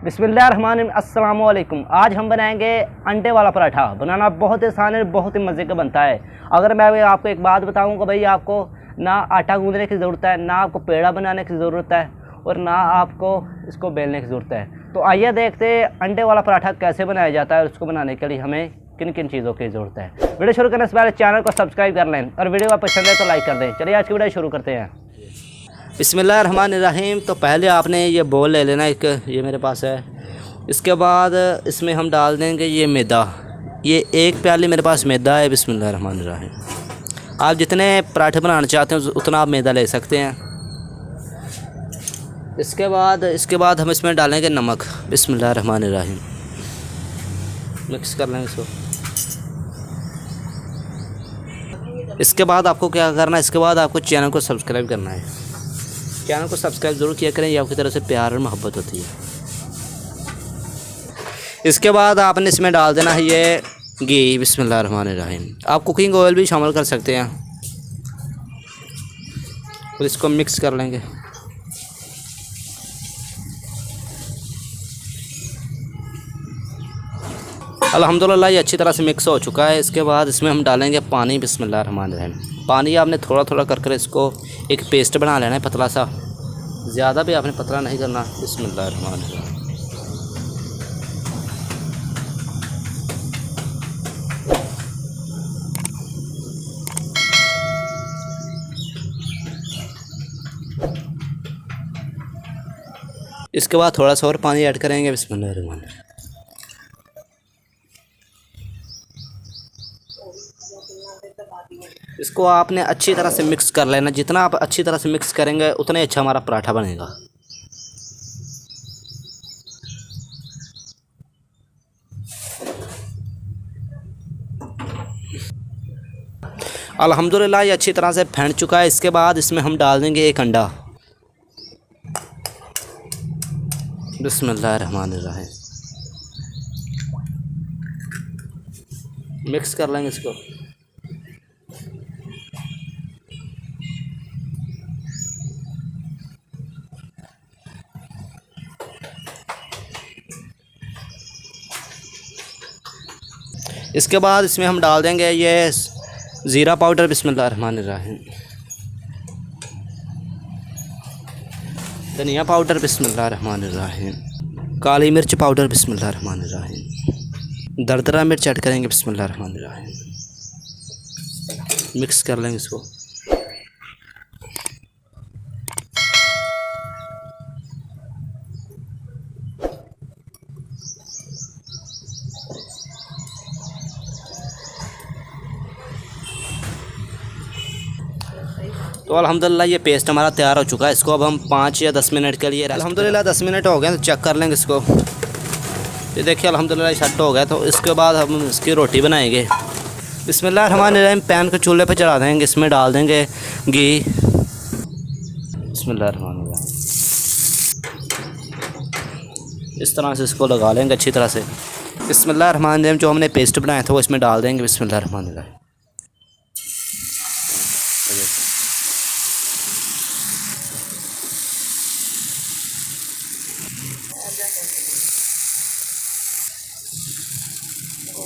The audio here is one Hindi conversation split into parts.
बिस्मिल्लाहिर्रहमानिर्रहीम अस्सलाम वालेकुम। आज हम बनाएंगे अंडे वाला पराठा। बनाना बहुत ही आसान है, बहुत ही मज़े का बनता है। अगर मैं आपको एक बात बताऊं कि भाई आपको ना आटा गूंदने की ज़रूरत है, ना आपको पेड़ा बनाने की ज़रूरत है और ना आपको इसको बेलने की ज़रूरत है। तो आइए देखते हैं अंडे वाला पराठा कैसे बनाया जाता है और उसको बनाने के लिए हमें किन किन चीज़ों की ज़रूरत है। वीडियो शुरू करने से पहले चैनल को सब्सक्राइब कर लें और वीडियो को पसंद है तो लाइक कर दें। चलिए आज की वीडियो शुरू करते हैं। बिस्मिल्लाहिर्रहमानिर्रहीम। तो पहले आपने ये बोल ले लेना, एक ये मेरे पास है। इसके बाद इसमें हम डाल देंगे ये मैदा। ये एक प्याली मेरे पास मैदा है। बिस्मिल्लाहिर्रहमानिर्रहीम। आप जितने पराठे बनाना चाहते हैं उतना आप मैदा ले सकते हैं। इसके बाद हम इसमें डालेंगे नमक। बिस्मिल्लाहिर्रहमानिर्रहीम। मिक्स कर लेंगे इसको। इसके बाद आपको क्या करना है, इसके बाद आपको चैनल को सब्सक्राइब करना है। चैनल को सब्सक्राइब ज़रूर किया करें, ये आपकी तरफ से प्यार और मोहब्बत होती है। इसके बाद आपने इसमें डाल देना है ये घी। बिस्मिल्लाहिर्रहमानिर्रहीम। आप कुकिंग ऑयल भी शामिल कर सकते हैं और इसको मिक्स कर लेंगे। अल्हम्दुलिल्लाह ये अच्छी तरह से मिक्स हो चुका है। इसके बाद इसमें हम डालेंगे पानी। बिस्मिल्लाहिर्रहमानिर्रहीम। पानी आपने थोड़ा थोड़ा कर इसको एक पेस्ट बना लेना है, पतला सा। ज़्यादा भी आपने पतला नहीं करना। बिस्मिल्लाहिर्रहमानिर्रहीम। इसके बाद थोड़ा सा और पानी ऐड करेंगे। बिस्मिल्लाहिर्रहमानिर्रहीम। इसको आपने अच्छी तरह से मिक्स कर लेना। जितना आप अच्छी तरह से मिक्स करेंगे उतना ही अच्छा हमारा पराठा बनेगा। अल्हम्दुलिल्लाह ये अच्छी तरह से फेंट चुका है। इसके बाद इसमें हम डाल देंगे एक अंडा। बिस्मिल्लाहिर्रहमानिर्रहीम। मिक्स कर लेंगे इसको। इसके बाद इसमें हम डाल देंगे ये ज़ीरा पाउडर। बिस्मिल्लाहिर्रहमानिर्रहीम। धनिया पाउडर। बिस्मिल्लाहिर्रहमानिर्रहीम। काली मिर्च पाउडर। बिस्मिल्लाहिर्रहमानिर्रहीम। दरदरा मिर्च ऐड करेंगे। बिस्मिल्लाहिर्रहमानिर्रहीम। मिक्स कर लेंगे इसको। तो अल्हम्दुलिल्लाह ये पेस्ट हमारा तैयार हो चुका है। इसको अब हम 5 या 10 मिनट के लिए अल्हम्दुलिल्लाह 10 मिनट हो गए तो चेक कर लेंगे इसको। ये देखिए अल्हम्दुलिल्लाह सेट हो गया। तो इसके बाद हम इसकी रोटी बनाएंगे। बिस्मिल्लाहिर्रहमानिर्रहीम। पैन को चूल्हे पे चढ़ा देंगे। इसमें डाल देंगे घी। बिस्मिल्लाहिर्रहमानिर्रहीम। इस तरह से इसको लगा लेंगे अच्छी तरह से। बिस्मिल्लाहिर्रहमानिर्रहीम। जो हमने पेस्ट बनाया था वो इसमें डाल देंगे। बिस्मिल्लाहिर्रहमानिर्रहीम।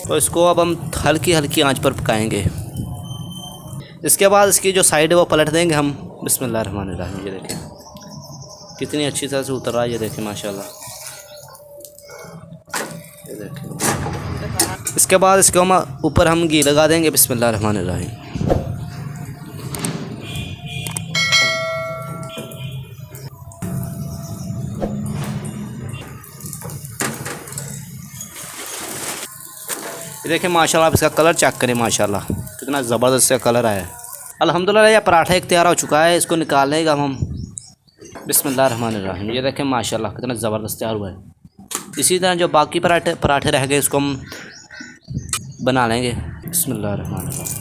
तो इसको अब हम हल्की हल्की आंच पर पकाएंगे। इसके बाद इसकी जो साइड है वो पलट देंगे हम। बिस्मिल्लाहिर्रहमानिर्रहीम। ये देखें कितनी अच्छी तरह से उतर रहा है। ये देखें माशाल्लाह। ये देखें। इसके बाद इसके ऊपर हम घी लगा देंगे। बिस्मिल्लाहिर्रहमानिर्रहीम। ये देखें माशाल्लाह। आप इसका कलर चेक करें माशाल्लाह कितना ज़बरदस्त सा कलर आया है। अल्हम्दुलिल्लाह यह पराठा एक तैयार हो चुका है। इसको निकाल लेंगे हम। बिस्मिल्लाहिर्रहमानिर्रहीम। ये देखें माशाल्लाह कितना ज़बरदस्त तैयार हुआ है। इसी तरह जो बाकी पराठे रह गए इसको हम बना लेंगे। बिस्मिल्लाहिर्रहमानिर्रहीम।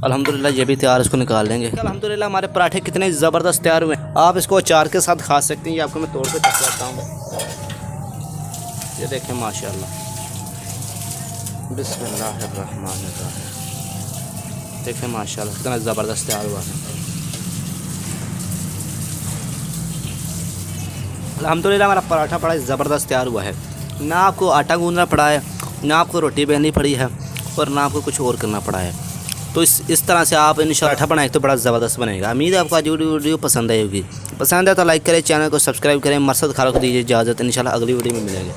अल्हम्दुलिल्लाह ये भी तैयार, इसको निकाल लेंगे। अल्हम्दुलिल्लाह हमारे पराठे कितने ज़बरदस्त तैयार हुए हैं। आप इसको अचार के साथ खा सकते हैं। ये आपको मैं तोड़ के दिखाता हूँ। ये देखें माशाल्लाह, बिस्मिल्लाहिर्रहमानिर्रहीम। देखें माशाल्लाह कितना ज़बरदस्त तैयार हुआ है। अल्हम्दुलिल्लाह हमारा पराठा बड़ा ज़बरदस्त तैयार हुआ है। ना आपको आटा गूंदना पड़ा है, ना आपको रोटी बेलनी पड़ी है, और ना आपको कुछ और करना पड़ा है। तो इस तरह से आप इंशाल्लाह पराठा बनाए तो बड़ा ज़बरदस्त बनेगा। उम्मीद है आपको आज वीडियो पसंद आई होगी। पसंद है तो लाइक करें, चैनल को सब्सक्राइब करें। मरसद खाला को दीजिए इजाज़त। इंशाल्लाह अगली वीडियो में मिलेंगे।